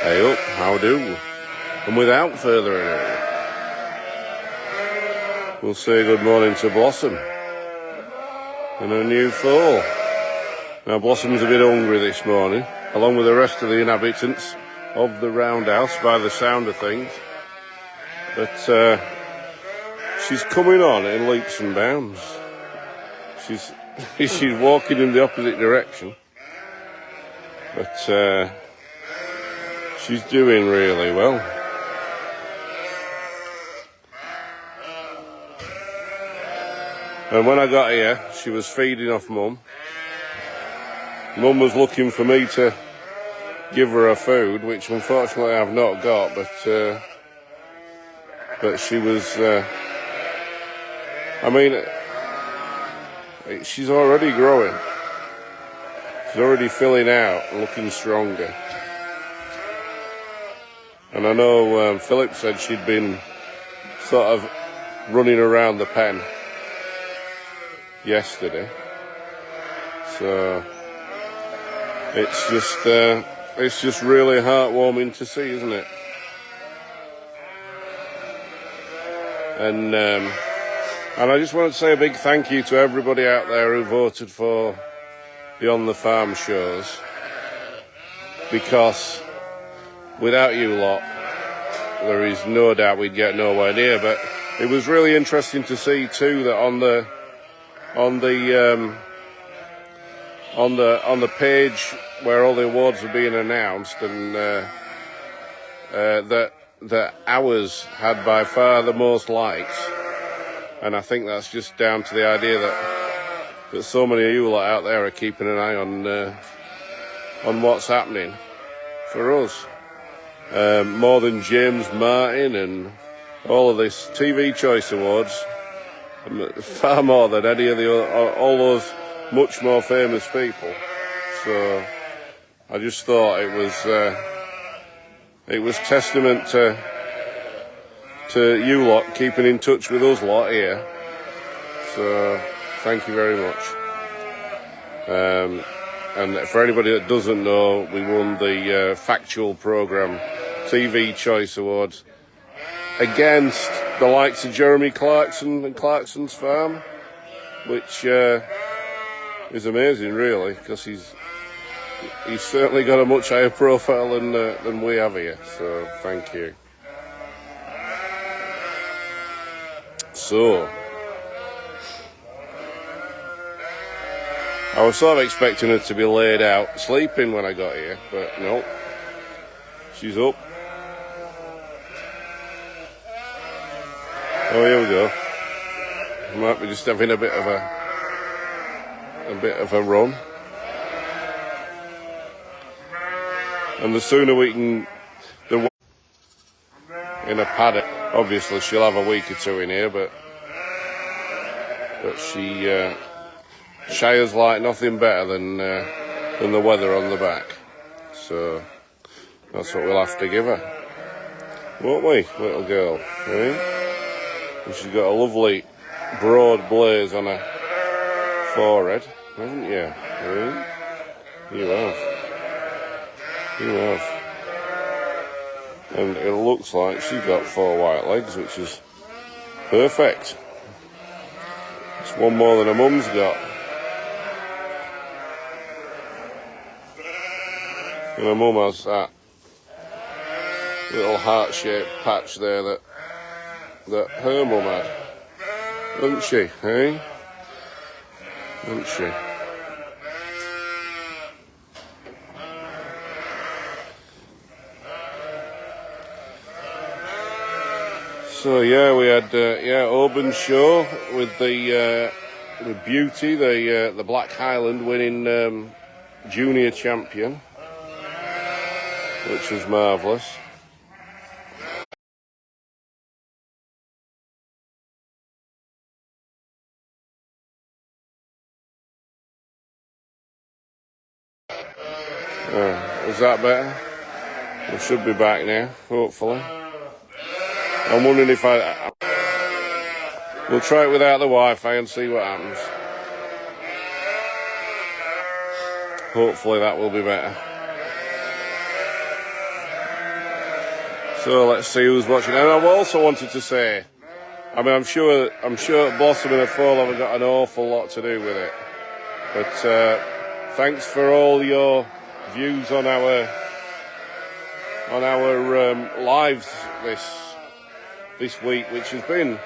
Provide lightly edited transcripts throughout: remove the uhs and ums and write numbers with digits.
Hey up, how do? And without further ado, we'll say good morning to Blossom and her new foal. Now Blossom's a bit hungry this morning, along with the rest of the inhabitants of the roundhouse by the sound of things. But she's coming on in leaps and bounds. She's walking in the opposite direction. But she's doing really well. And when I got here, she was feeding off Mum. Mum was looking for me to give her her food, which unfortunately I've not got, but she was, she's already growing. She's already filling out, looking stronger. And I know Philip said she'd been sort of running around the pen yesterday. So it's just really heartwarming to see, isn't it? And I just want to say a big thank you to everybody out there who voted for the On the Farm shows, because without you lot, there is no doubt we'd get nowhere near. But it was really interesting to see too that on the page where all the awards were being announced, and that ours had by far the most likes, and I think that's just down to the idea that so many of you lot out there are keeping an eye on what's happening for us. More than James Martin and all of this TV Choice Awards, far more than any of all those much more famous people. So I just thought it was testament to you lot keeping in touch with us lot here. So thank you very much. And for anybody that doesn't know, we won the factual programme TV Choice Awards against the likes of Jeremy Clarkson and Clarkson's Farm, which is amazing, really, because he's certainly got a much higher profile than we have here. So thank you. So I was sort of expecting her to be laid out sleeping when I got here, but no, she's up. Oh, here we go. Might be just having a bit of a run. And the sooner we can, in a paddock, obviously she'll have a week or two in here, but she shires like nothing better than the weather on the back. So that's what we'll have to give her, won't we, little girl? Eh? And she's got a lovely broad blaze on her forehead, haven't you? Eh? You have. And it looks like she's got 4 white legs, which is perfect. It's one more than her mum's got. And her mum has that little heart-shaped patch there that her mum had. Doesn't she, eh? Doesn't she? So yeah, we had Auburn's show with the Beauty, the Black Highland winning junior champion, which was marvellous. Is that better? We should be back now, hopefully. I'm wondering if we'll try it without the Wi-Fi and see what happens. Hopefully that will be better. So let's see who's watching. And I've also wanted to say, I mean, I'm sure Blossom and her foal haven't got an awful lot to do with it. But thanks for all your views on our lives this week, which has been,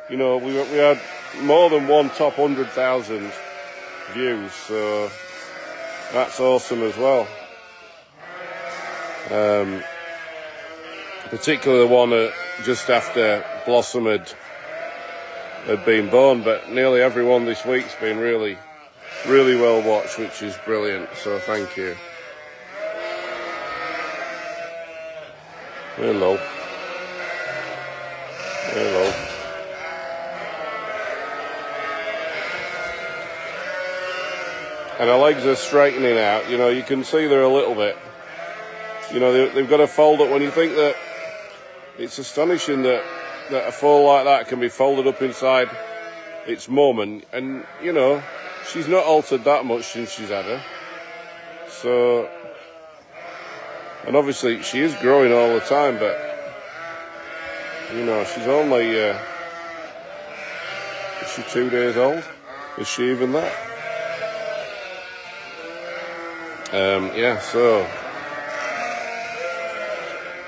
you know, we had more than one top 100,000 views, so that's awesome as well. Particularly the one just after Blossom had been born, but nearly everyone this week's been really well watched, which is brilliant, so thank you. Hello. And her legs are straightening out, you know, you can see they're a little bit, you know, they've got to fold up. When you think that, it's astonishing that a foal like that can be folded up inside its mum, and you know, she's not altered that much since she's had her. So, and obviously she is growing all the time, but you know, she's only, is she 2 days old? Is she even that? Yeah, so,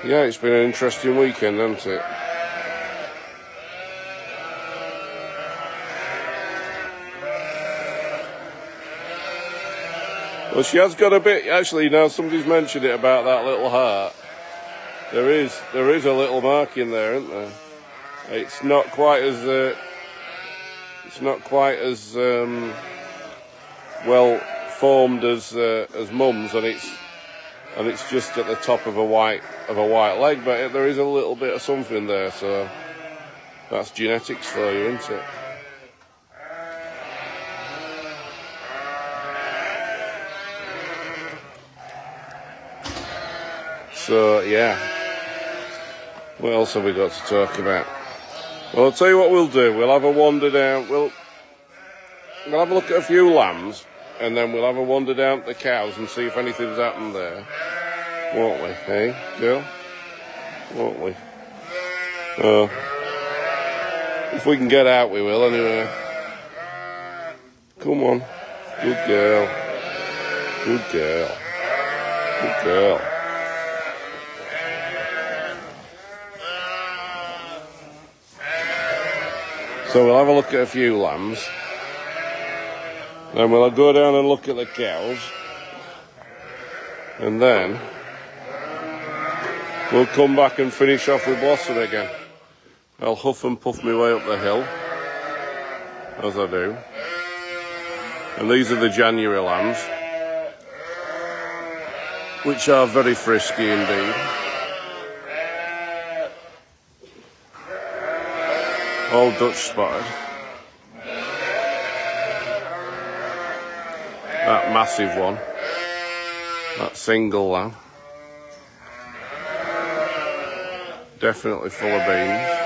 yeah, it's been an interesting weekend, hasn't it? Well, she has got a bit, actually, now somebody's mentioned it about that little heart. There is a little mark in there, isn't there? It's not quite as well formed as mum's, and it's just at the top of a white leg, but there is a little bit of something there, so that's genetics for you, isn't it? So yeah, what else have we got to talk about? Well, I'll tell you what we'll do. We'll have a wander down. We'll have a look at a few lambs, and then we'll have a wander down to the cows and see if anything's happened there, won't we? Hey, girl, won't we? If we can get out, we will. Anyway, come on, good girl, good girl, good girl. So we'll have a look at a few lambs, then we'll go down and look at the cows, and then we'll come back and finish off with Blossom again. I'll huff and puff my way up the hill, as I do. And these are the January lambs, which are very frisky indeed. All Dutch spotted. That massive one. That single lamb. Definitely full of beans.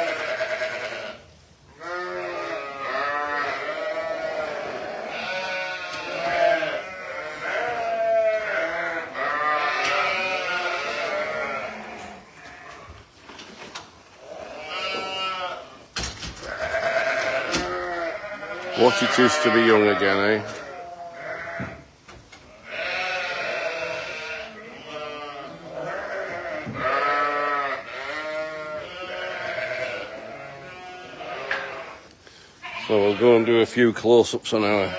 What it is to be young again, eh? So we'll go and do a few close-ups on our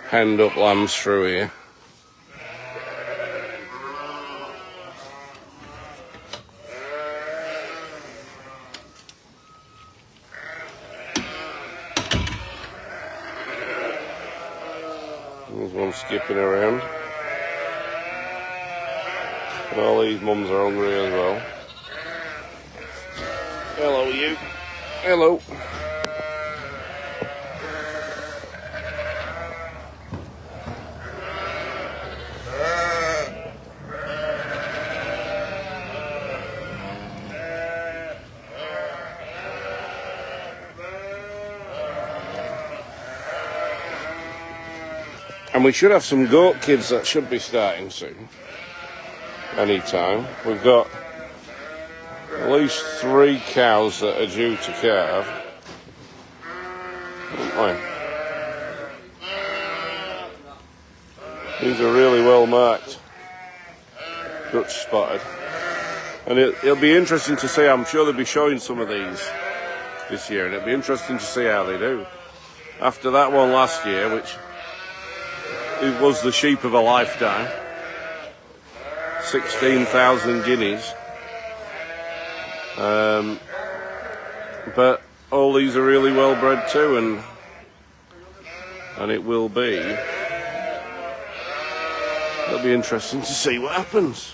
hand-up lambs through here. There's one skipping around. And all these mums are hungry as well. Hello, you. Hello. And we should have some goat kids that should be starting soon. anytime. We've got at least 3 cows that are due to calve. These are really well marked, Dutch spotted. And it'll be interesting to see. I'm sure they'll be showing some of these this year, and it'll be interesting to see how they do. After that one last year, which it was the sheep of a lifetime, 16,000 guineas. But all these are really well bred too, and it will be. It'll be interesting to see what happens.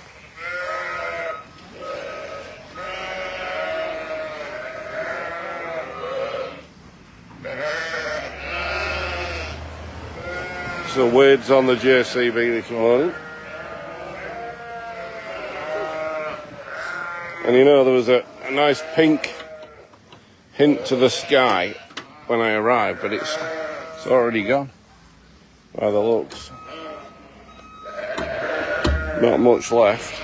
So Wade's on the JCB this morning. And you know, there was a nice pink hint to the sky when I arrived, but it's already gone by the looks. Not much left.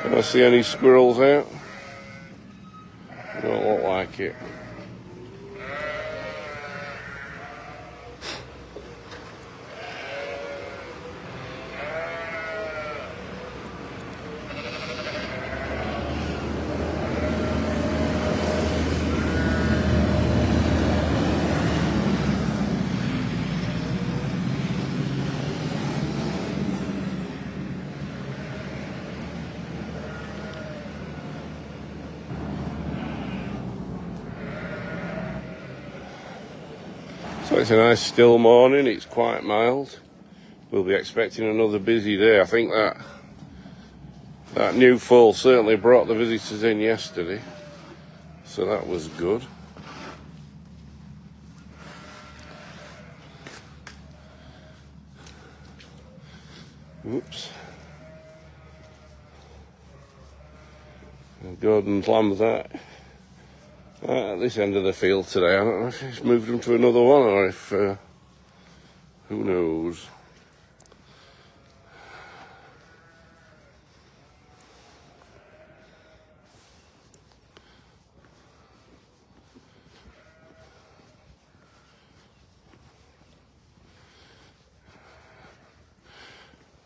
Can I see any squirrels out? Don't look like it. So it's a nice still morning, it's quite mild. We'll be expecting another busy day. I think that new foal certainly brought the visitors in yesterday, so that was good. Oops. Gordon's lambs at this end of the field today. I don't know if he's moved them to another one or if who knows.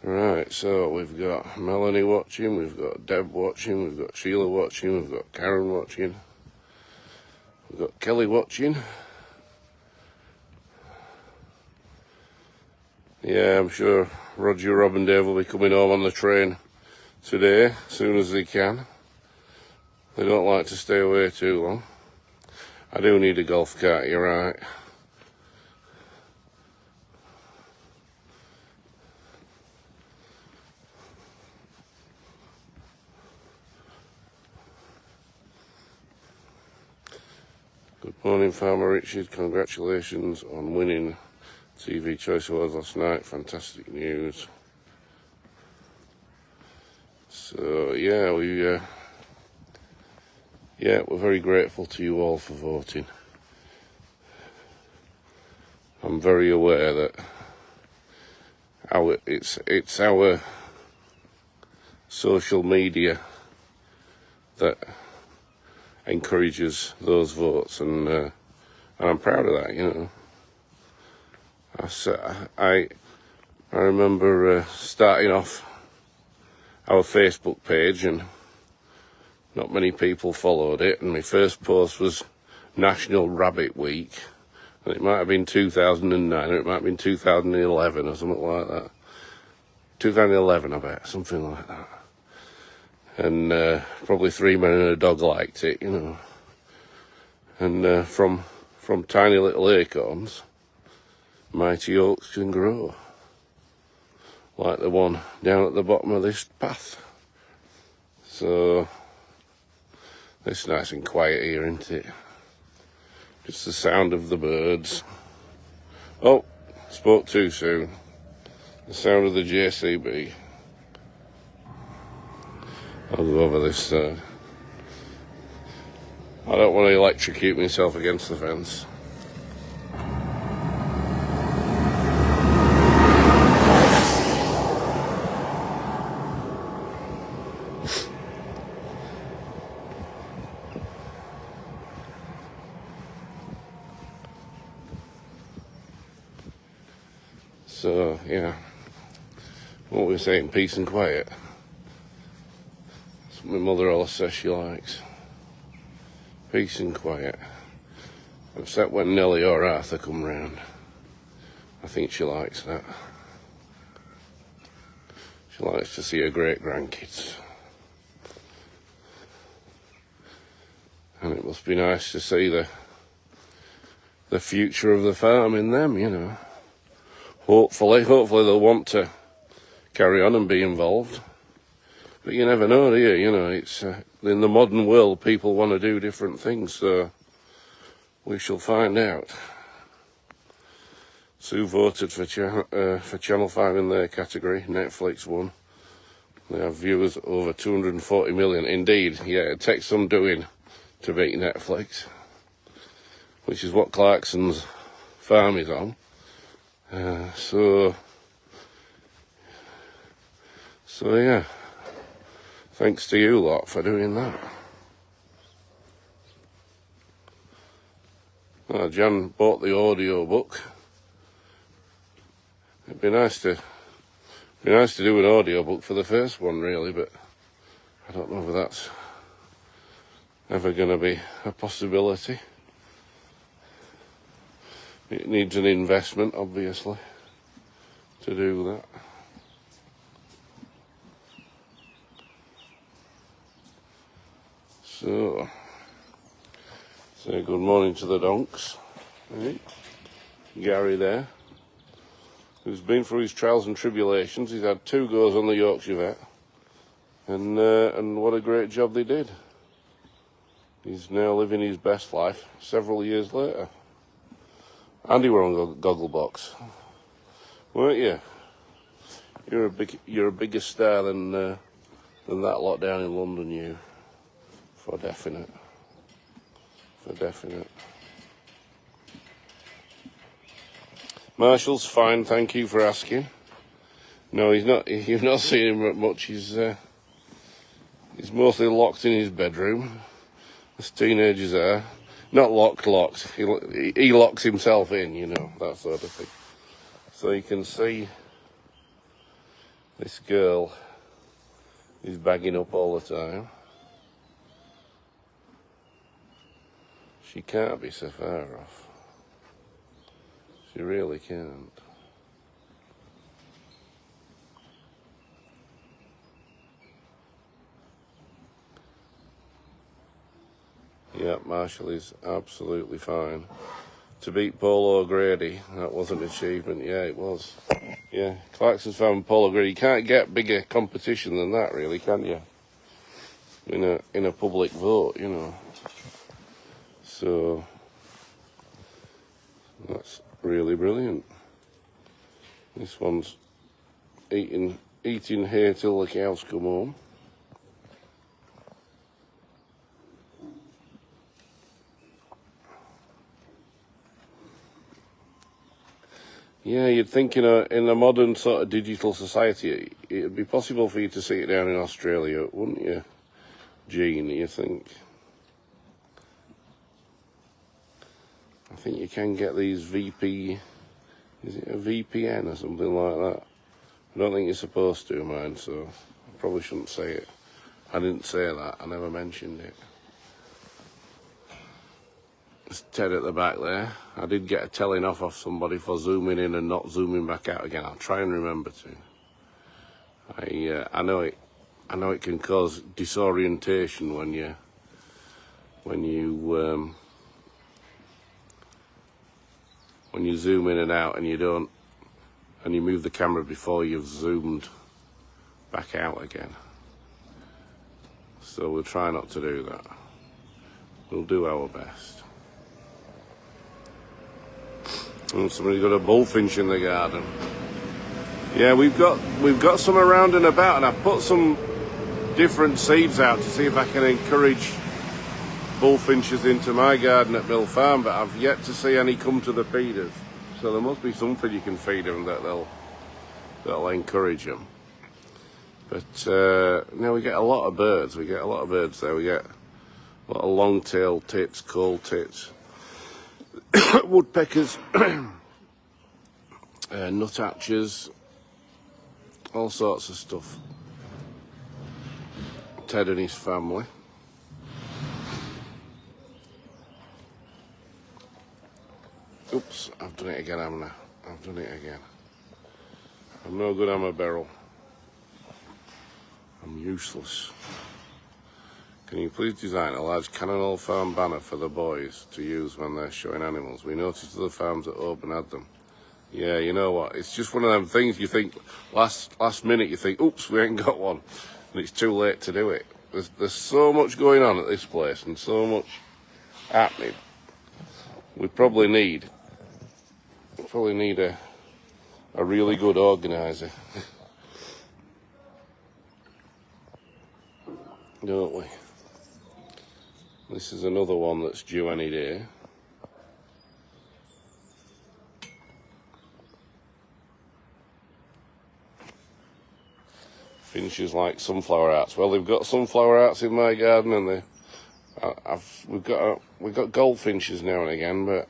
Right, so we've got Melanie watching, we've got Deb watching, we've got Sheila watching, we've got Karen watching, we've got Kelly watching. Yeah, I'm sure Roger, Rob and Dave will be coming home on the train today, as soon as they can. They don't like to stay away too long. I do need a golf cart, you're right. Good morning, Farmer Richard. Congratulations on winning TV Choice Awards last night. Fantastic news. So yeah, we're very grateful to you all for voting. I'm very aware that it's our social media that encourages those votes, and I'm proud of that. You know, I remember starting off our Facebook page, and not many people followed it. And my first post was National Rabbit Week, and it might have been 2009, or it might have been 2011, or something like that. 2011, I bet, something like that. And probably 3 men and a dog liked it, you know. And from tiny little acorns, mighty oaks can grow, like the one down at the bottom of this path. So it's nice and quiet here, isn't it? Just the sound of the birds. Oh, spoke too soon. The sound of the JCB. I'll go over this side. I don't want to electrocute myself against the fence. So, yeah, what we're saying, peace and quiet. That's what my mother always says she likes. Peace and quiet. Except when Nellie or Arthur come round. I think she likes that. She likes to see her great-grandkids. And it must be nice to see the future of the farm in them, you know. Hopefully they'll want to carry on and be involved. But you never know, do you? You know, it's in the modern world, people want to do different things, so we shall find out. Sue voted for Channel 5 in their category. Netflix won. They have viewers over 240 million. Indeed, yeah, it takes some doing to beat Netflix, which is what Clarkson's farm is on. So yeah, thanks to you lot for doing that. Jan bought the audio book. It'd be nice to do an audio book for the first one, really, but I don't know whether that's ever going to be a possibility. It needs an investment, obviously, to do that. So, say good morning to the donks. Right. Gary there, who's been through his trials and tribulations. He's had 2 goes on the Yorkshire vet, and what a great job they did. He's now living his best life several years later. Andy were on Gogglebox, weren't you? You're a bigger star than that lot down in London, you. For definite. Marshall's fine, thank you for asking. No, he's not. You've not seen him much. He's mostly locked in his bedroom, as teenagers are. Not locked. He locks himself in, you know, that sort of thing. So you can see this girl is bagging up all the time. She can't be so far off. She really can't. Yeah, Marshall is absolutely fine. To beat Paul O'Grady, that was an achievement. Yeah, it was. Yeah, Clarkson's found Paul O'Grady. You can't get bigger competition than that, really, can you? In a public vote, you know. So that's really brilliant. This one's eating hay till the cows come home. Yeah, you'd think in a modern sort of digital society, it'd be possible for you to see it down in Australia, wouldn't you, Gene, you think? I think you can get these is it a VPN or something like that? I don't think you're supposed to, mine, so I probably shouldn't say it. I didn't say that, I never mentioned it. There's Ted at the back there. I did get a telling off somebody for zooming in and not zooming back out again. I'll try and remember to. I know it can cause disorientation when you zoom in and out and you move the camera before you've zoomed back out again. So we'll try not to do that. We'll do our best. And somebody's got a bullfinch in the garden. Yeah, we've got some around and about, and I've put some different seeds out to see if I can encourage bullfinches into my garden at Mill Farm, but I've yet to see any come to the feeders. So there must be something you can feed them that'll encourage them. But now we get a lot of birds. We get a lot of birds there. We get a lot of long-tailed tits, coal tits, woodpeckers, nuthatchers, all sorts of stuff. Ted and his family. Oops, I've done it again, haven't I? I've done it again. I'm no good, I'm a barrel. I'm useless. Can you please design a large Cannon Farm banner for the boys to use when they're showing animals? We noticed other farms that open had them. Yeah, you know what? It's just one of them things you think, last minute you think, oops, we ain't got one. And it's too late to do it. There's so much going on at this place and so much happening. We probably need a really good organiser. Don't we? This is another one that's due any day. Finches like sunflower hearts. Well, they've got sunflower hearts in my garden, and we've got goldfinches now and again, but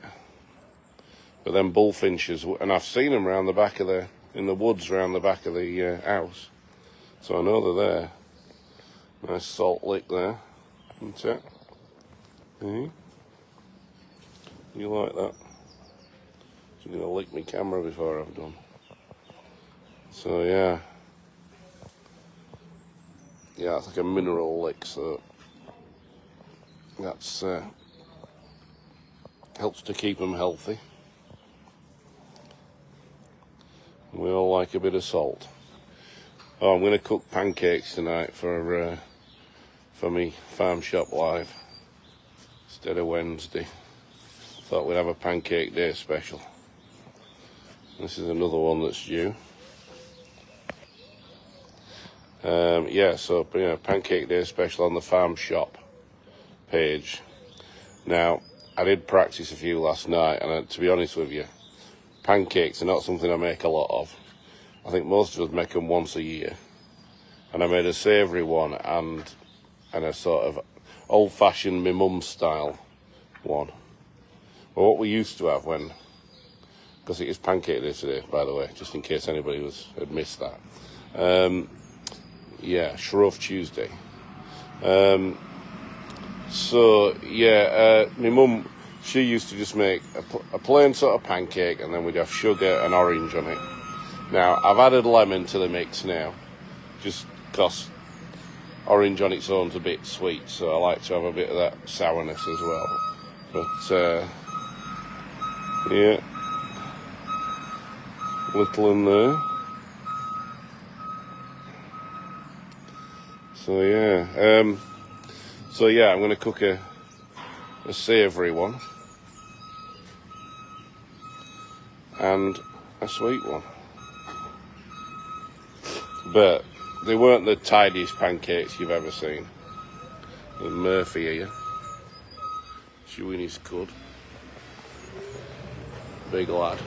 then bullfinches, and I've seen them round the back of in the woods round the back of the house, so I know they're there. Nice salt lick there, isn't it? Hey? You like that? I'm going to lick my camera before I've done. So yeah. Yeah, it's like a mineral lick, so that's helps to keep them healthy. We all like a bit of salt. Oh, I'm going to cook pancakes tonight for me Farm Shop Live instead of Wednesday. Thought we'd have a pancake day special. This is another one that's due. Yeah, so pancake day special on the Farm Shop page. Now, I did practice a few last night, and to be honest with you, pancakes are not something I make a lot of. I think most of us make them once a year. And I made a savoury one and a sort of old-fashioned my mum's style one. Well, what we used to have because it is pancake day today, by the way, just in case anybody had missed that. Yeah, Shrove Tuesday. So yeah, my mum, she used to just make a plain sort of pancake, and then we'd have sugar and orange on it. Now I've added lemon to the mix now, just because orange on its own's a bit sweet, so I like to have a bit of that sourness as well. But yeah, little in there. So yeah, I'm going to cook a savoury one and a sweet one. But they weren't the tidiest pancakes you've ever seen. And Murphy here, chewing his cud. Big lad.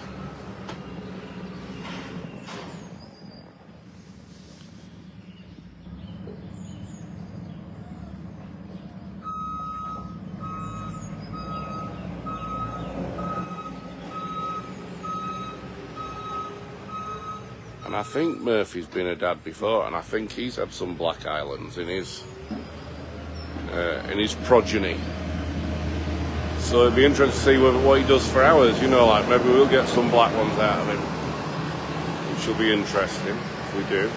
And I think Murphy's been a dad before, and I think he's had some black islands in his progeny. So it'd be interesting to see what he does for ours. Like maybe we'll get some black ones out of him, which will be interesting if we do.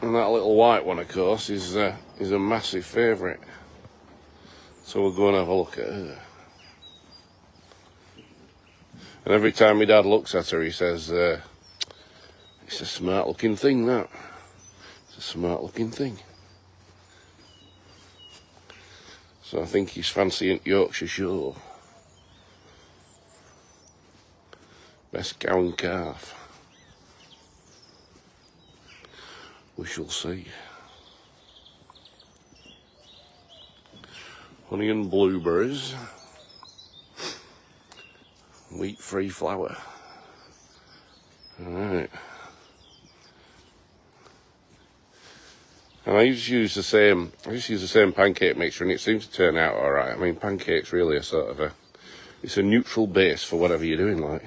And that little white one, of course, is a massive favourite. So we'll go and have a look at her. And every time my dad looks at her, he says, it's a smart looking thing, that. It's a smart looking thing. So I think he's fancying Yorkshire Shore. Best cow and calf. We shall see. honey and blueberries, wheat-free flour. All right. And I just use the same pancake mixture, and it seems to turn out all right. I mean, pancakes really are sort of it's a neutral base for whatever you're doing,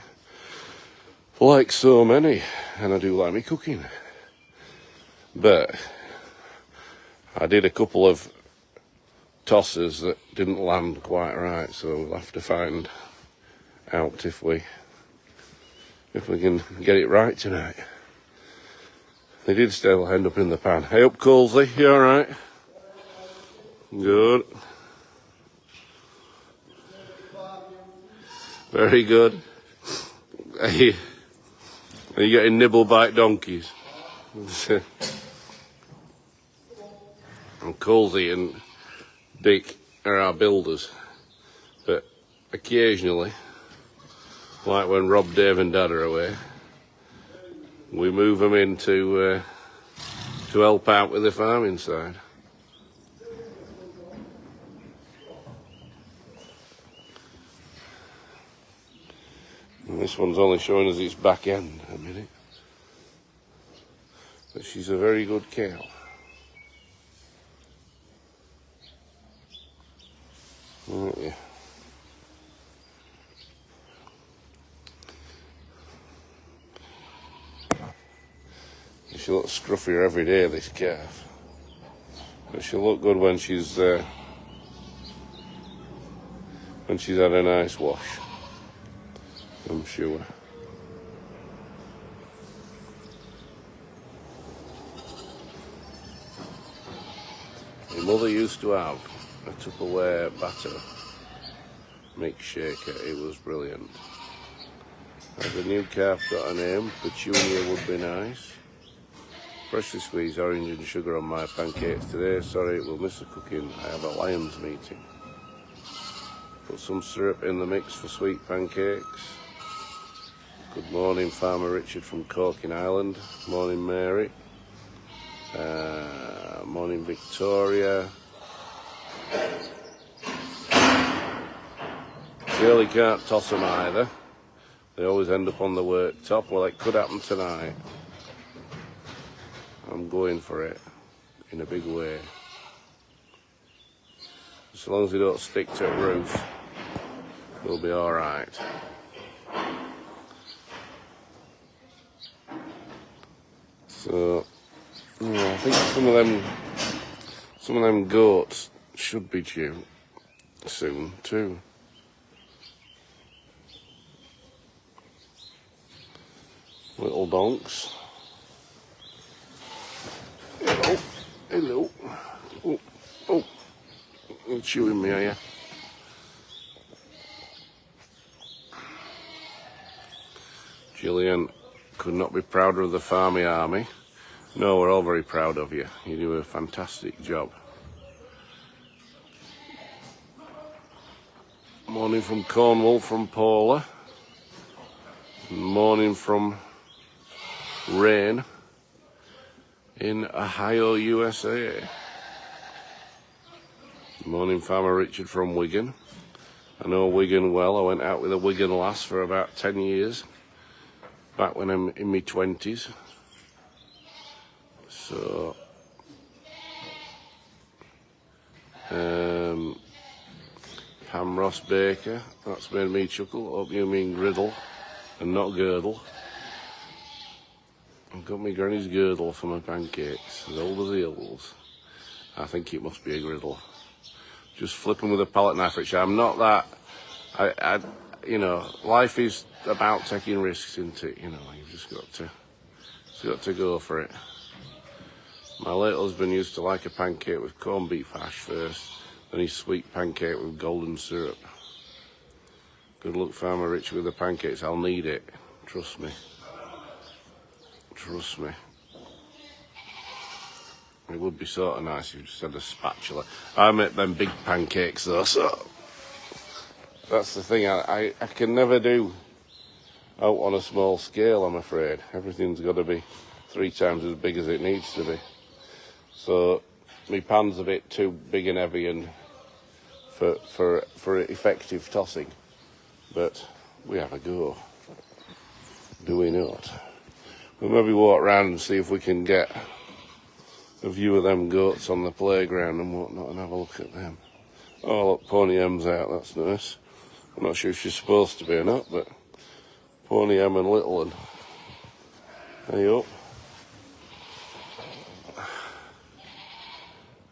like so many. And I do like me cooking, but I did a couple of tosses that didn't land quite right, so we'll have to find out if we can get it right tonight. They did still end up in the pan. Hey up, Colsey, you alright? Good. Very good. Are you getting nibble bite donkeys? And Colsey and Dick are our builders, but occasionally, like when Rob, Dave and Dad are away, we move them in to help out with the farming side. And this one's only showing us its back end a minute, but she's a very good cow. Right, yeah. She looks scruffier every day, this calf, but she'll look good when she's had a nice wash, I'm sure. My mother used to have a Tupperware batter mix shaker. It was brilliant. As the new calf got a name, Petunia would be nice. Freshly squeezed orange and sugar on my pancakes today. Sorry, we'll miss the cooking. I have a Lions meeting. Put some syrup in the mix for sweet pancakes. Good morning, Farmer Richard from Corking Island. Morning, Mary. Morning, Victoria. Shirley can't toss them either. They always end up on the worktop. Well, it could happen tonight. I'm going for it in a big way. As long as they don't stick to the roof, they'll be all right. So, yeah, I think some of them goats should be due soon too. Little donks. Hello, hello. Oh, you're chewing me, are you? Gillian could not be prouder of the Farmy Army. No, we're all very proud of you. You do a fantastic job. Morning from Cornwall from Paula. Morning from Rain in Ohio, USA. Morning, Farmer Richard from Wigan. I know Wigan well. I went out with a Wigan lass for about 10 years, back when I'm in my 20s. So, Pam Ross Baker, that's made me chuckle. Hope you mean griddle and not girdle. I've got my granny's girdle for my pancakes, as old as the hills. I think it must be a griddle. Just flipping with a palette knife, which I'm not that. You know, life is about taking risks, isn't it? You know, you've just got to go for it. My late husband used to like a pancake with corned beef hash first, then his sweet pancake with golden syrup. Good luck, Farmer Rich, with the pancakes. I'll need it. Trust me. Trust me. It would be sort of nice if you just had a spatula. I make them big pancakes though, so that's the thing. I can never do out on a small scale, I'm afraid. Everything's got to be 3 times as big as it needs to be. So my pan's a bit too big and heavy and for effective tossing. But we have a go, do we not? We'll maybe walk around and see if we can get a view of them goats on the playground and whatnot and have a look at them. Oh look, Pony M's out, that's nice. I'm not sure if she's supposed to be or not, but Pony M and Little One. Hey up.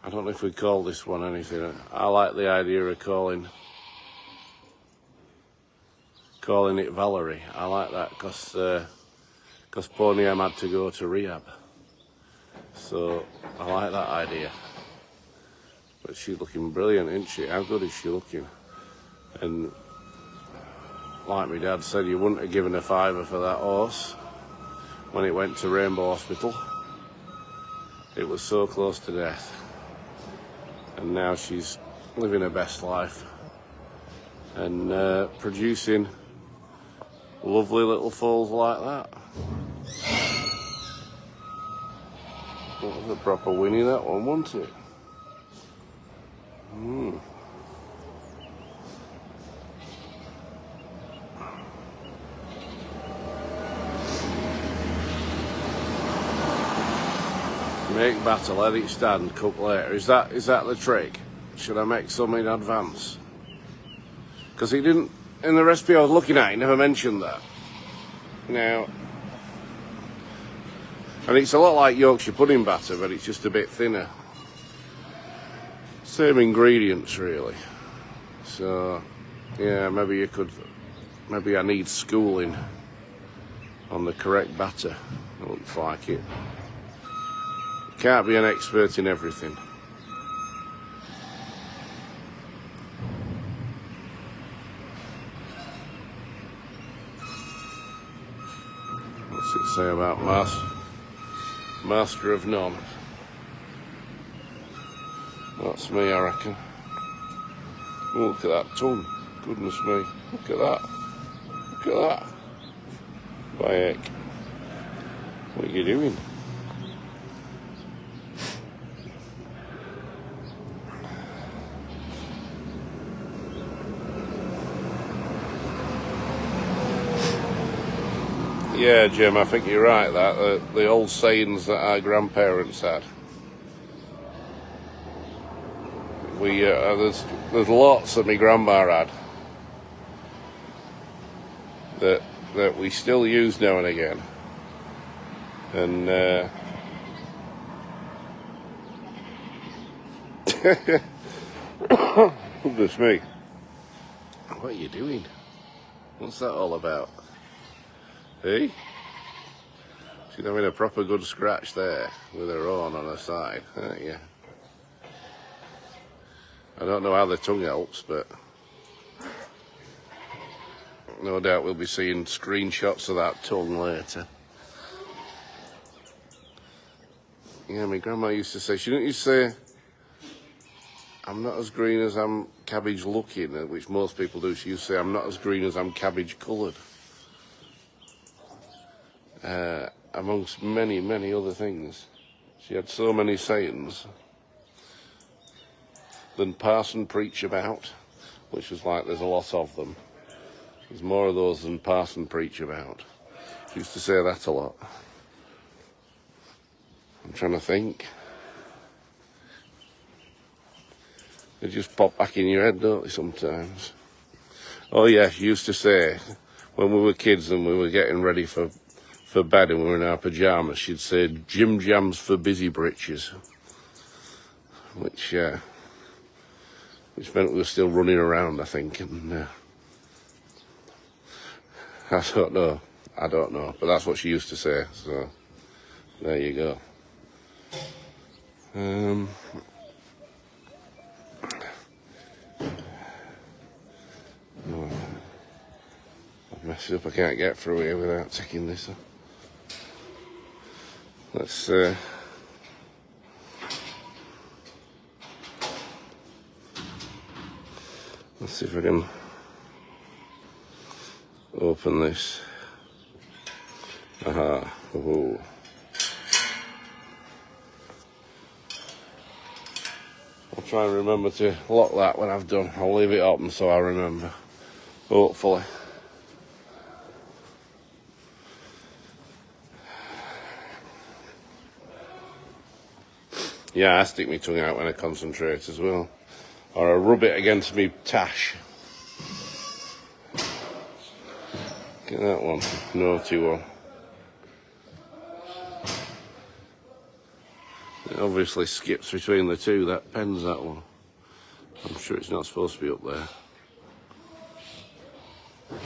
I don't know if we call this one anything. I like the idea of calling it Valerie. I like that because Pony M had to go to rehab. So I like that idea. But she's looking brilliant, isn't she? How good is she looking? And like my dad said, you wouldn't have given a fiver for that horse when it went to Rainbow Hospital. It was so close to death. And now she's living her best life and producing lovely little foals like that. That was a proper winnie, that one, wasn't it? Make batter, let it stand, cook later. Is that the trick? Should I make some in advance? Because he didn't, in the recipe I was looking at, he never mentioned that. Now, and it's a lot like Yorkshire pudding batter, but it's just a bit thinner. Same ingredients, really. So, yeah, maybe I need schooling on the correct batter. It looks like it. Can't be an expert in everything. What's it say about master of none? That's me, I reckon. Oh, look at that tongue. Goodness me. Look at that. Look at that. By heck. What are you doing? Yeah, Jim, I think you're right, that the old sayings that our grandparents had. There's lots that my grandma had that we still use now and again. And goodness me. What are you doing? What's that all about? Hey? She's having a proper good scratch there with her horn on her side, aren't you? I don't know how the tongue helps, but no doubt we'll be seeing screenshots of that tongue later. Yeah, my grandma used to say, she didn't used to say, I'm not as green as I'm cabbage looking, which most people do. She used to say, I'm not as green as I'm cabbage coloured. Amongst many, many other things. She had so many sayings. Than parson preach about, which was like there's a lot of them. There's more of those than parson preach about. She used to say that a lot. I'm trying to think. They just pop back in your head, don't they, sometimes? Oh yeah, she used to say, when we were kids and we were getting ready for bed and we were in our pyjamas, she'd say, Jim Jams for busy britches. Which meant we were still running around, I think, and I don't know, but that's what she used to say, so there you go. Oh, I've messed it up, I can't get through here without taking this off. Let's see if I can open this. Aha. I'll try and remember to lock that when I've done. I'll leave it open so I remember, hopefully. Yeah, I stick my tongue out when I concentrate as well. Or I rub it against me tash. Get that one, naughty one. It obviously skips between the two, that pen's that one. I'm sure it's not supposed to be up there.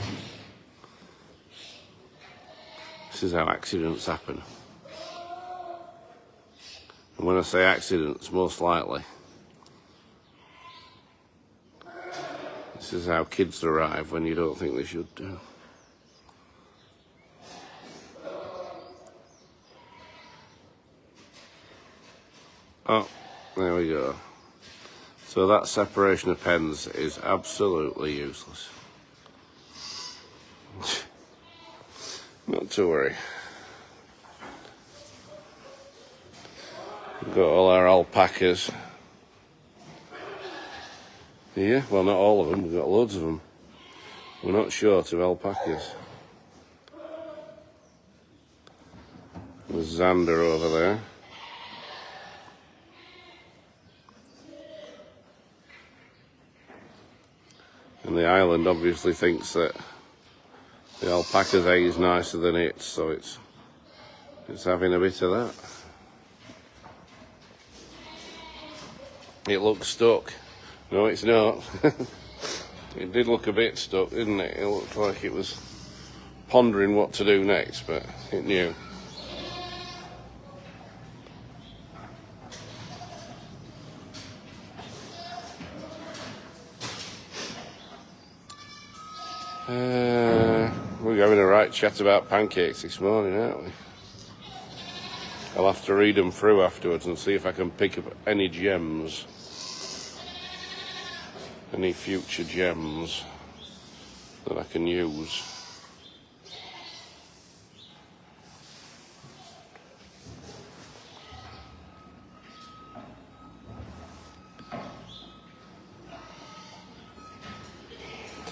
This is how accidents happen. And when I say accidents, most likely, this is how kids arrive when you don't think they should do. Oh, there we go. So that separation of pens is absolutely useless. Not to worry. We've got all our alpacas here. Well, not all of them, we've got loads of them. We're not short of alpacas. There's Xander over there. And the island obviously thinks that the alpaca's egg is nicer than it, so it's having a bit of that. It looks stuck. No, it's not. It did look a bit stuck, didn't it? It looked like it was pondering what to do next, but it knew. We're having a right chat about pancakes this morning, aren't we? I'll have to read them through afterwards and see if I can pick up any gems. Any future gems that I can use.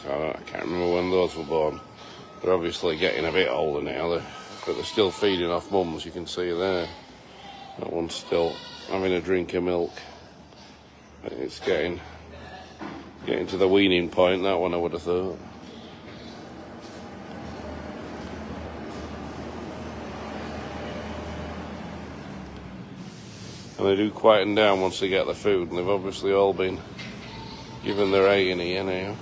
So I can't remember when those were born. They're obviously getting a bit older now, but they're still feeding off mums, you can see there. That one's still having a drink of milk. It's getting to the weaning point, that one I would have thought. And they do quieten down once they get the food, and they've obviously all been given their A&E anyhow.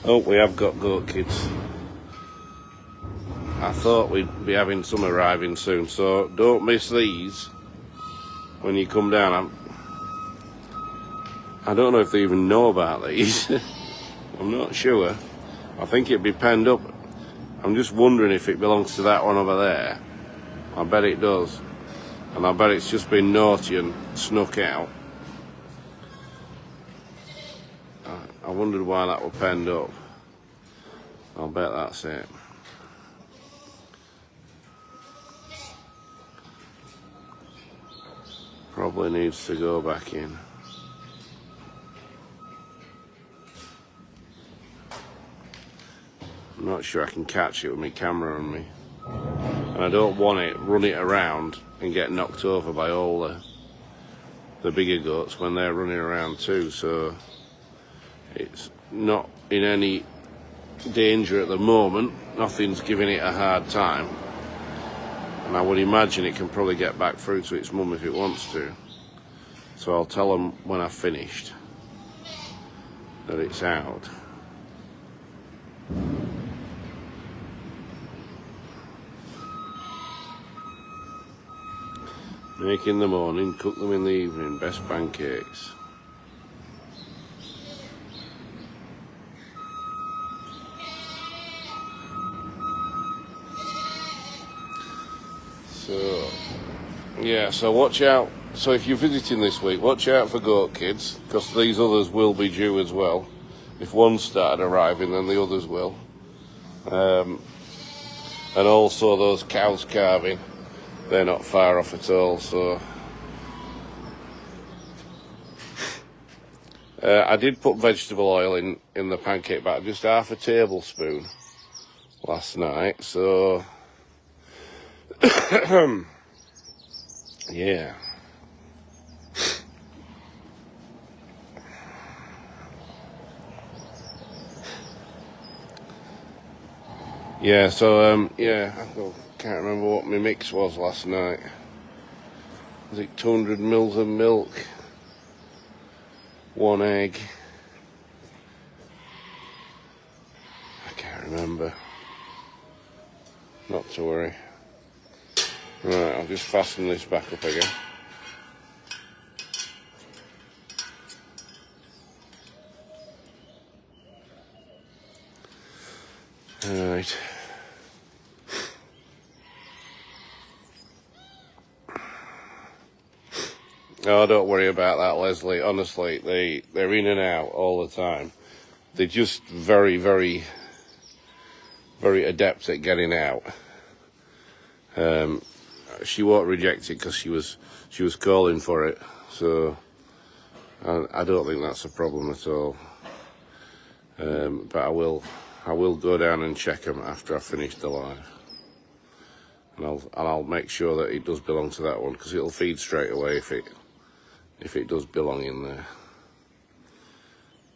Oh, we have got goat kids. I thought we'd be having some arriving soon, so don't miss these when you come down. I don't know if they even know about these. I'm not sure. I think it'd be penned up. I'm just wondering if it belongs to that one over there. I bet it does. And I bet it's just been naughty and snuck out. I wondered why that were penned up. I'll bet that's it. Probably needs to go back in. I'm not sure I can catch it with my camera on me. And I don't want it run it around and get knocked over by all the bigger goats when they're running around too, so it's not in any danger at the moment. Nothing's giving it a hard time. And I would imagine it can probably get back through to its mum if it wants to. So I'll tell them when I've finished that it's out. Make in the morning, cook them in the evening, best pancakes. So, yeah, so watch out So if you're visiting this week, watch out for goat kids, because these others will be due as well. If one started arriving, then the others will. And also those cows calving, they're not far off at all, so... I did put vegetable oil in the pancake batter, just half a tablespoon last night, so... yeah. Yeah, so, yeah, I can't remember what my mix was last night. Was it 200 mils of milk? 1 egg? I can't remember. Not to worry. Right, I'll just fasten this back up again. Right. Oh, don't worry about that, Leslie. Honestly, they're in and out all the time. They're just very, very, very adept at getting out. She won't reject it because she was calling for it. So I don't think that's a problem at all. But I will go down and check them after I finish the live, and I'll make sure that it does belong to that one, because it'll feed straight away if it does belong in there.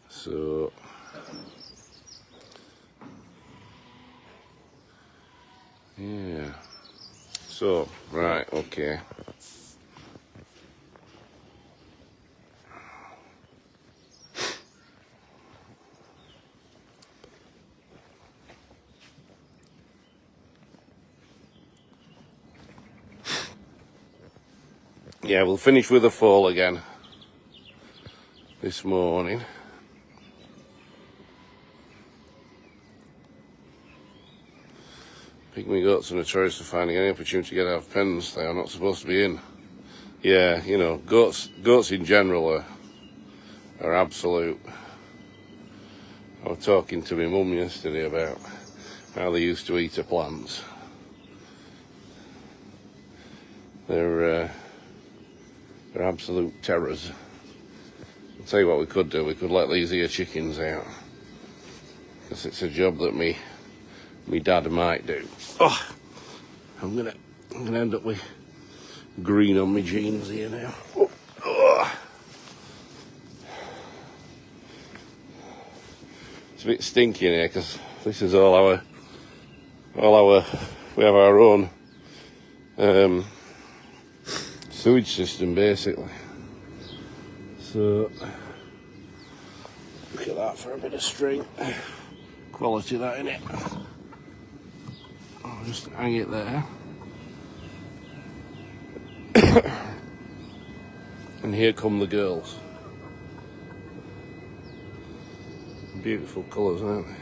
So yeah. So right, okay. Yeah, we'll finish with a foal again this morning. Pygmy goats are notorious for finding any opportunity to get out of pens they are not supposed to be in. Yeah, you know, goats in general are absolute. I was talking to my mum yesterday about how they used to eat the plants. They're absolute terrors. I'll tell you what we could do. We could let these here chickens out, because it's a job that me dad might do. Oh, I'm gonna end up with green on my jeans here now. Oh, oh. It's a bit stinky in here because this is all our we have our own sewage system basically. So look at that for a bit of string quality, that in it. I'll just hang it there. And here come the girls. Beautiful colours, aren't they?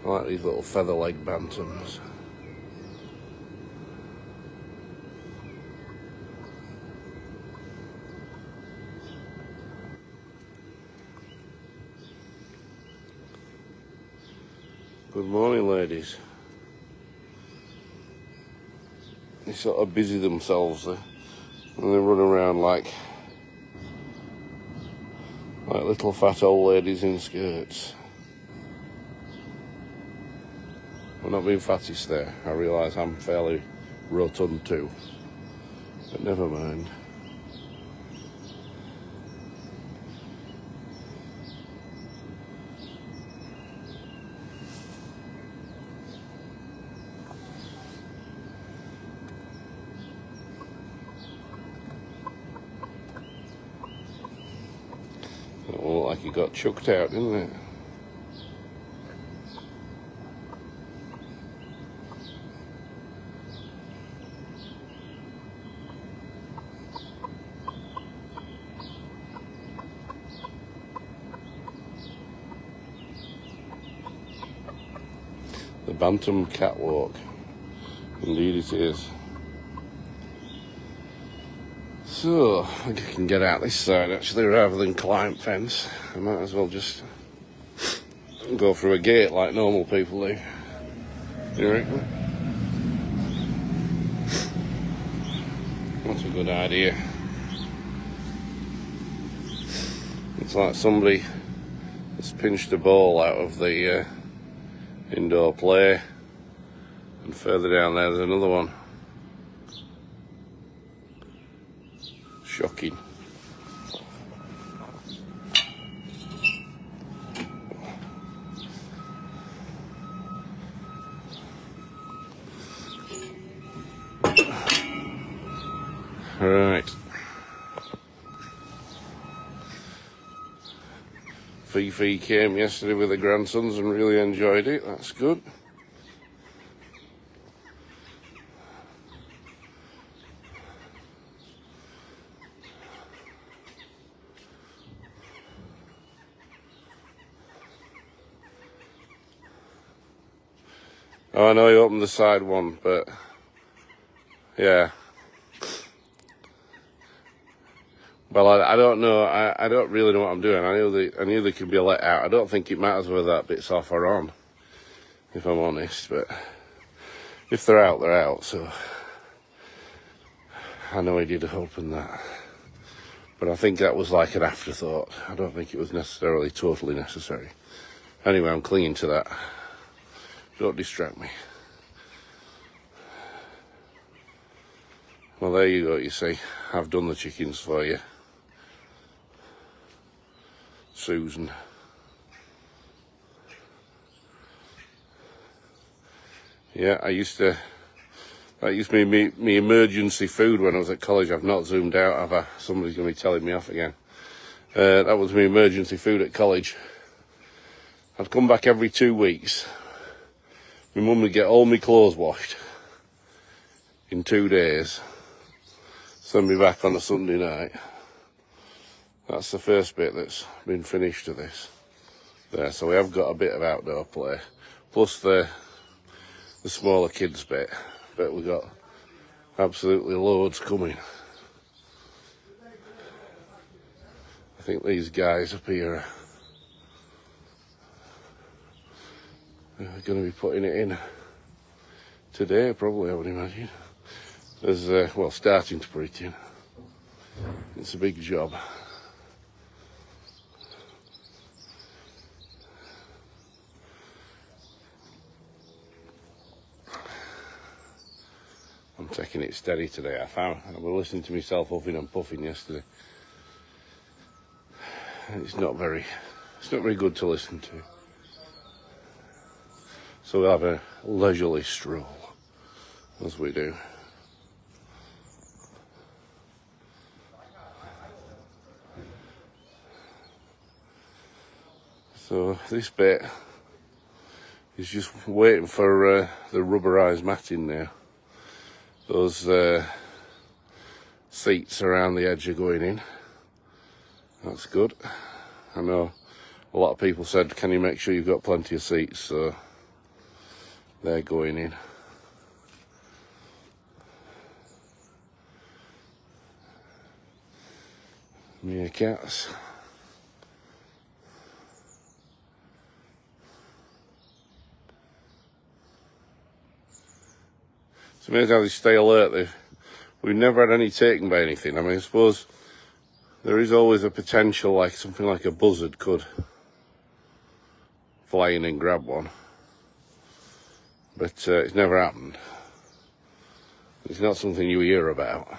I like these little feather-leg bantams. Good morning, ladies. They sort of busy themselves there, and they run around like little fat old ladies in skirts. I'm not being fattest there. I realise I'm fairly rotund too, but never mind. It looked like he got chucked out, didn't it? The Bantam Catwalk. Indeed it is. So, I think I can get out this side actually rather than climb fence. I might as well just go through a gate like normal people do. You reckon? That's a good idea. It's like somebody has pinched a ball out of the indoor play, and further down there's another one. Shocking. Right. Fifi came yesterday with the grandsons and really enjoyed it. That's good. Oh, I know he opened the side one, but yeah. Well, I don't know. I don't really know what I'm doing. I knew they could be let out. I don't think it matters whether that bit's off or on, if I'm honest. But if they're out, they're out. So I know he did open that, but I think that was like an afterthought. I don't think it was necessarily totally necessary. Anyway, I'm clinging to that. Don't distract me. Well, there you go, you see. I've done the chickens for you. Susan. Yeah, that used to be me emergency food when I was at college. I've not zoomed out, have I? Somebody's going to be telling me off again. That was my emergency food at college. I'd come back every 2 weeks. My mum would get all my clothes washed in 2 days. Send me back on a Sunday night. That's the first bit that's been finished to this. There, so we have got a bit of outdoor play. Plus the smaller kids bit. But we've got absolutely loads coming. I think these guys up here are going to be putting it in today, probably, I would imagine. There's, well, starting to put it in. It's a big job. I'm taking it steady today. I was listening to myself huffing and puffing yesterday. And it's not very good to listen to. So we'll have a leisurely stroll, as we do. So this bit is just waiting for the rubberised matting now. Those seats around the edge are going in. That's good. I know a lot of people said, can you make sure you've got plenty of seats? So they're going in. Meerkats. It's amazing how they stay alert. We've never had any taken by anything. I mean, I suppose there is always a potential, like something like a buzzard could fly in and grab one. But it's never happened. It's not something you hear about.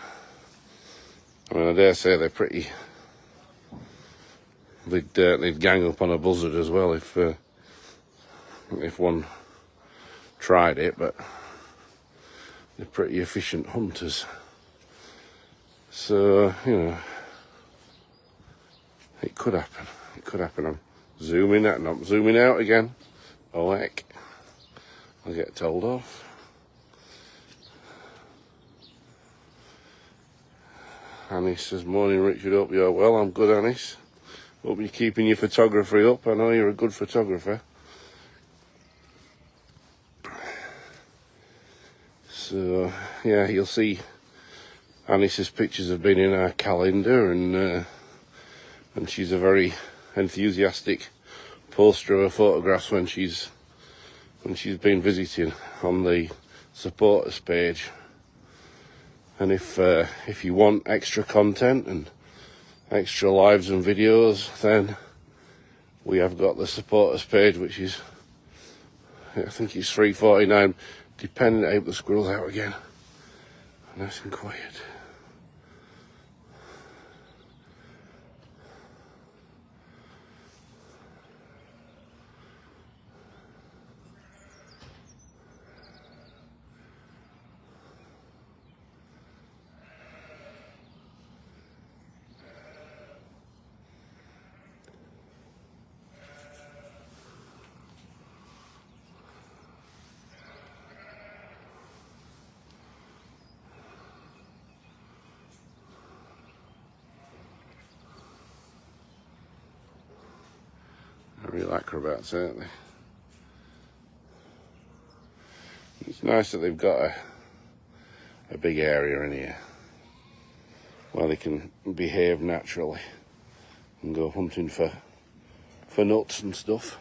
I mean, I dare say they're pretty... They'd gang up on a buzzard as well if one tried it, but they're pretty efficient hunters. So, you know, it could happen. It could happen. I'm zooming out and I'm zooming out again. Oh heck. I'll get told off. Annie says, morning Richard, hope you're well. I'm good, Annis. Hope you're keeping your photography up. I know you're a good photographer. So, yeah, you'll see Annie's pictures have been in our calendar, and she's a very enthusiastic poster of her photographs when she's been visiting on the supporters page. And if you want extra content and extra lives and videos, then we have got the supporters page, which is, I think it's $3.49, depending. I hope the squirrel's out again. Nice and quiet. Real acrobats, aren't they? It's nice that they've got a big area in here where they can behave naturally and go hunting for nuts and stuff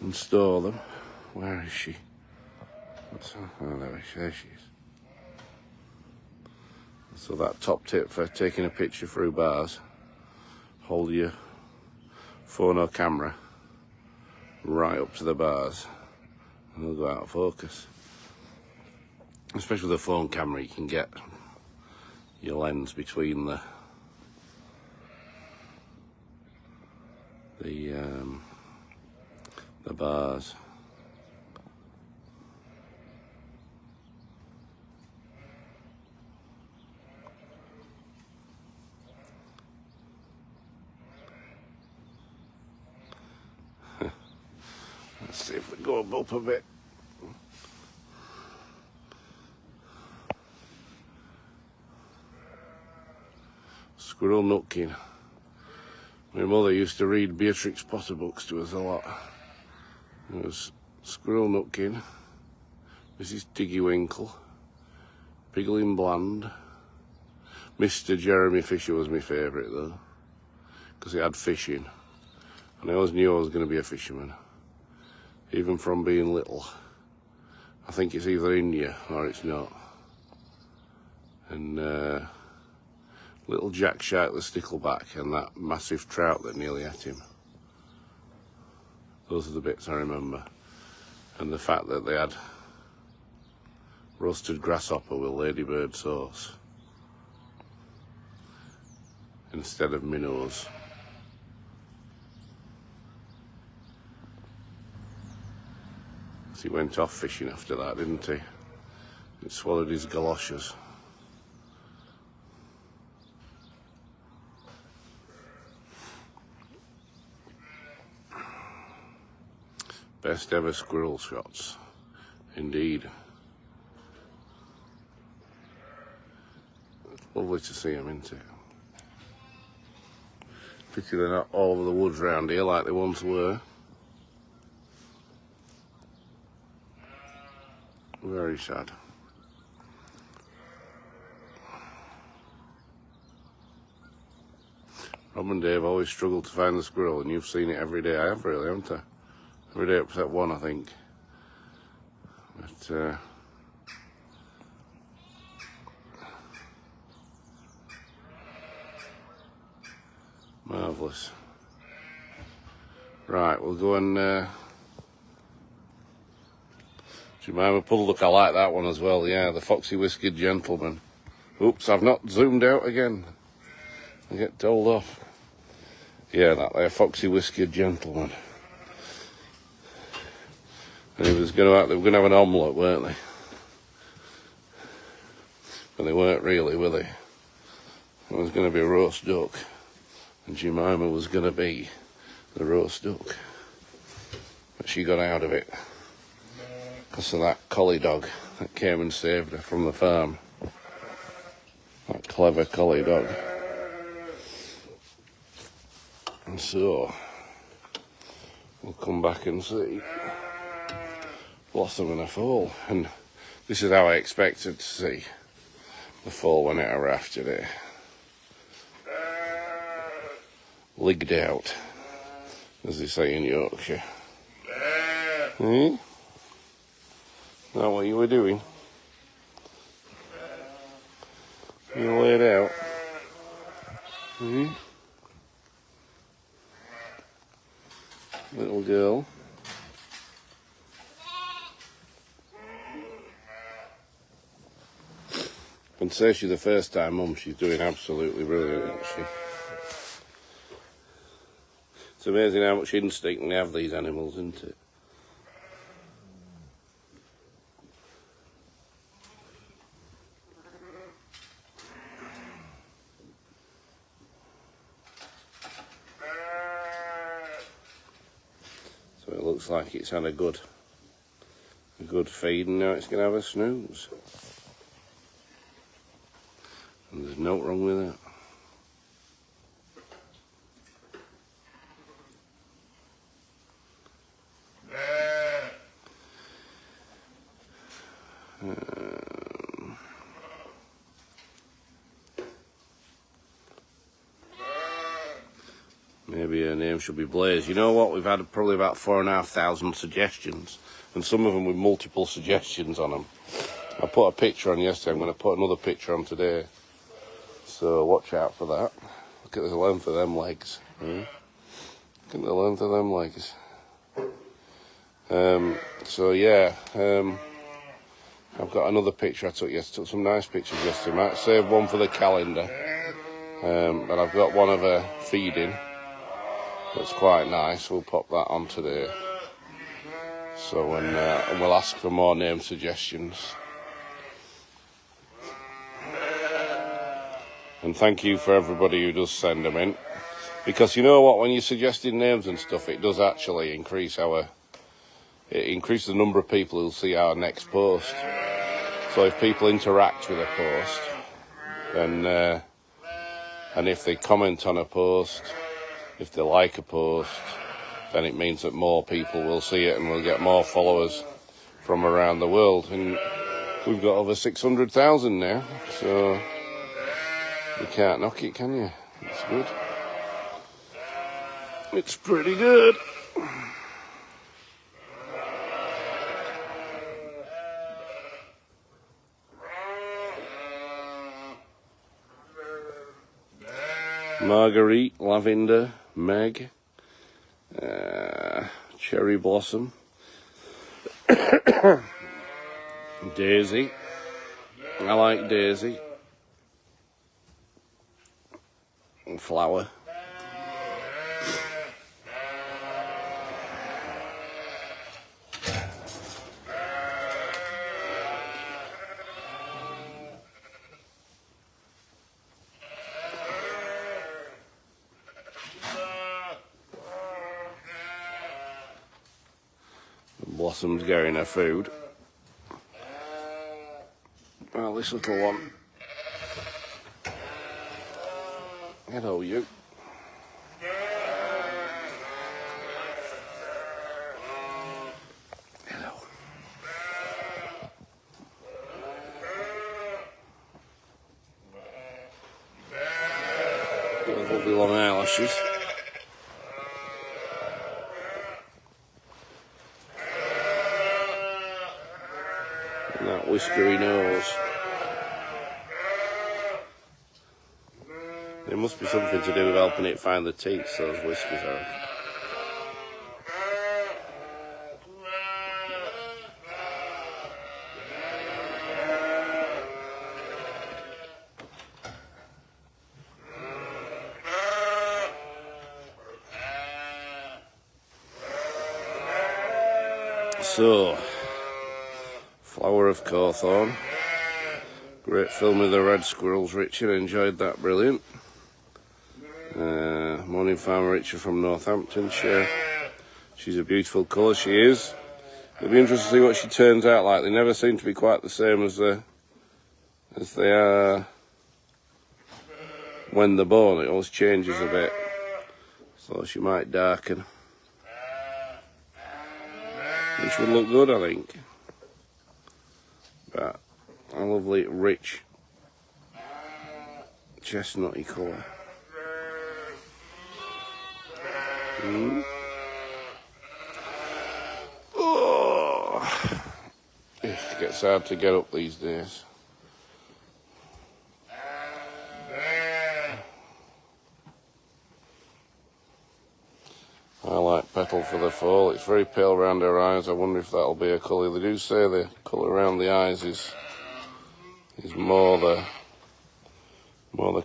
and store them. Where is she? Oh, there she is. So that top tip for taking a picture through bars: hold your phone or camera right up to the bars and they'll go out of focus. Especially with a phone camera, you can get your lens between the bars. Let's see if we go up a bit. Squirrel nutkin. My mother used to read Beatrix Potter books to us a lot. It was Squirrel Nutkin, Mrs. Tiggy Winkle, Piggling Bland. Mr. Jeremy Fisher was my favourite though, because he had fishing, and I always knew I was going to be a fisherman, even from being little. I think it's either in you or it's not. And little Jack Shark the stickleback and that massive trout that nearly ate him. Those are the bits I remember. And the fact that they had roasted grasshopper with ladybird sauce instead of minnows. So he went off fishing after that, didn't he? He swallowed his galoshes. Best ever squirrel shots, indeed. It's lovely to see them, isn't it? Pity they're not all over the woods round here like they once were. Very sad. Rob and Dave always struggle to find the squirrel, and you've seen it every day. I have really, haven't I? Every day except one, I think. But marvellous. Right, we'll go and Jemima Puddle. Look, I like that one as well. Yeah, the foxy whiskered gentleman. Oops, I've not zoomed out again. I get told off. Yeah, that there foxy whiskered gentleman. And they were going to have an omelette, weren't they? But they weren't really, were they? It was going to be a roast duck, and Jemima was going to be the roast duck. But she got out of it because of that collie dog that came and saved her from the farm. That clever collie dog. And so, we'll come back and see Blossom and a foal. And this is how I expected to see the foal went out after it. Ligged out, as they say in Yorkshire. Eh? Is that what you were doing? You laid out? Eh? Little girl. I can say she's the first time mum, she's doing absolutely brilliant, isn't she? It's amazing how much instinct they have, these animals, isn't it? So it looks like it's had a good feed, and now it's going to have a snooze. And there's no wrong with that. Maybe her name should be Blaze. You know what? We've had probably about 4,500 suggestions, and some of them with multiple suggestions on them. I put a picture on yesterday. I'm going to put another picture on today. So watch out for that. Look at the length of them legs. Look at the length of them legs. So yeah, I've got another picture I took yesterday. Took some nice pictures yesterday. Might save one for the calendar. But I've got one of her feeding. That's quite nice. We'll pop that on today. So and we'll ask for more name suggestions. And thank you for everybody who does send them in. Because you know what, when you're suggesting names and stuff, it does actually increase the number of people who'll see our next post. So if people interact with a post, and if they comment on a post, if they like a post, then it means that more people will see it and we'll get more followers from around the world. And we've got over 600,000 now, so you can't knock it, can you? It's good. It's pretty good. Marguerite, Lavender, Meg, Cherry Blossom, Daisy. I like Daisy. And Flower. Blossom's getting her food. Well, this little one. Hello, you. Hello. Those lovely long eyelashes. And that whiskery nose. There must be something to do with helping it find the teats, those whiskers are. So, Flower of Cawthorn. Great film with the red squirrels, Richard. Enjoyed that, brilliant. Morning Farmer Richard from Northamptonshire. She's a beautiful colour, she is. It'll be interesting to see what she turns out like. They never seem to be quite the same as they are when they're born. It always changes a bit. So she might darken. Which would look good, I think. But a lovely, rich chestnutty colour. Oh, it gets hard to get up these days. I like petal for the foal. It's very pale around her eyes. I wonder if that'll be a colour. They do say the colour around the eyes is more the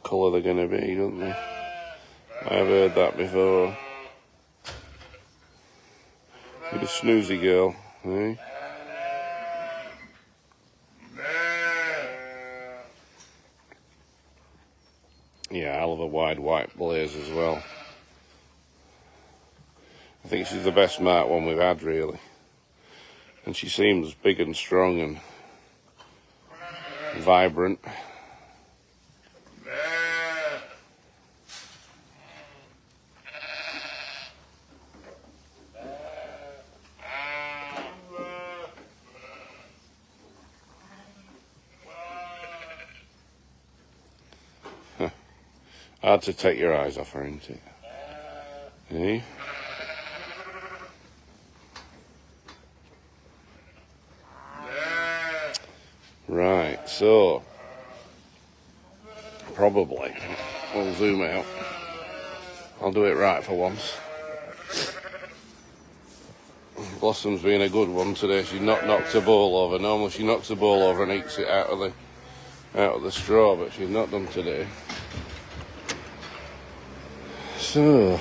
colour they're going to be, don't they? I've heard that before. With a snoozy girl, eh? Yeah, hell of a wide white blaze as well. I think she's the best marked one we've had, really. And she seems big and strong and vibrant. Hard to take your eyes off her, isn't it? Eh? Right, so probably we'll zoom out. I'll do it right for once. Blossom's been a good one today. She's not knocked a bowl over. Normally she knocks a bowl over and eats it out of the straw, but she's not done today. So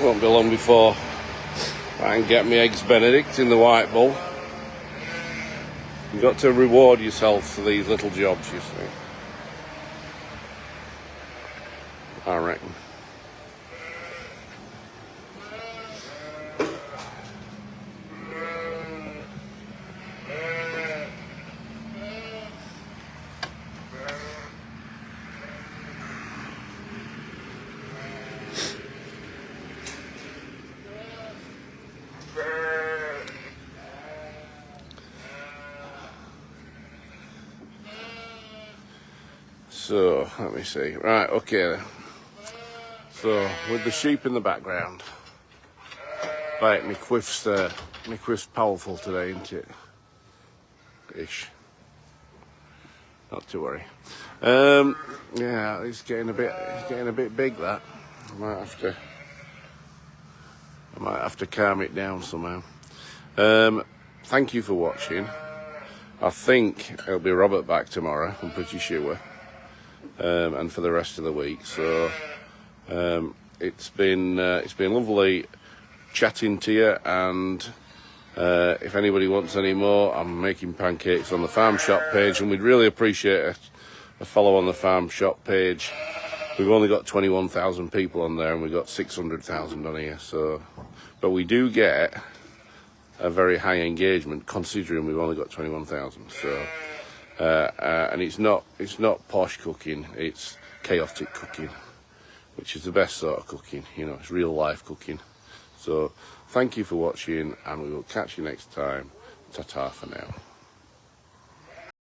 won't be long before I can get me eggs Benedict in the white bowl. You've got to reward yourself for these little jobs, you see. I reckon. So, let me see. Right, okay. So, with the sheep in the background. Right, my quiff's powerful today, isn't it? Ish. Not to worry. Yeah, it's getting a bit big, that. I might have to calm it down somehow. Thank you for watching. I think it'll be Robert back tomorrow, I'm pretty sure. And for the rest of the week. So it's been lovely chatting to you, and if anybody wants any more, I'm making pancakes on the farm shop page, and we'd really appreciate a follow on the farm shop page. We've only got 21,000 people on there, and we've got 600,000 on here. So, but we do get a very high engagement considering we've only got 21,000. So. And it's not posh cooking, it's chaotic cooking, which is the best sort of cooking, you know, it's real life cooking. So thank you for watching, and we will catch you next time. Ta-ta for now.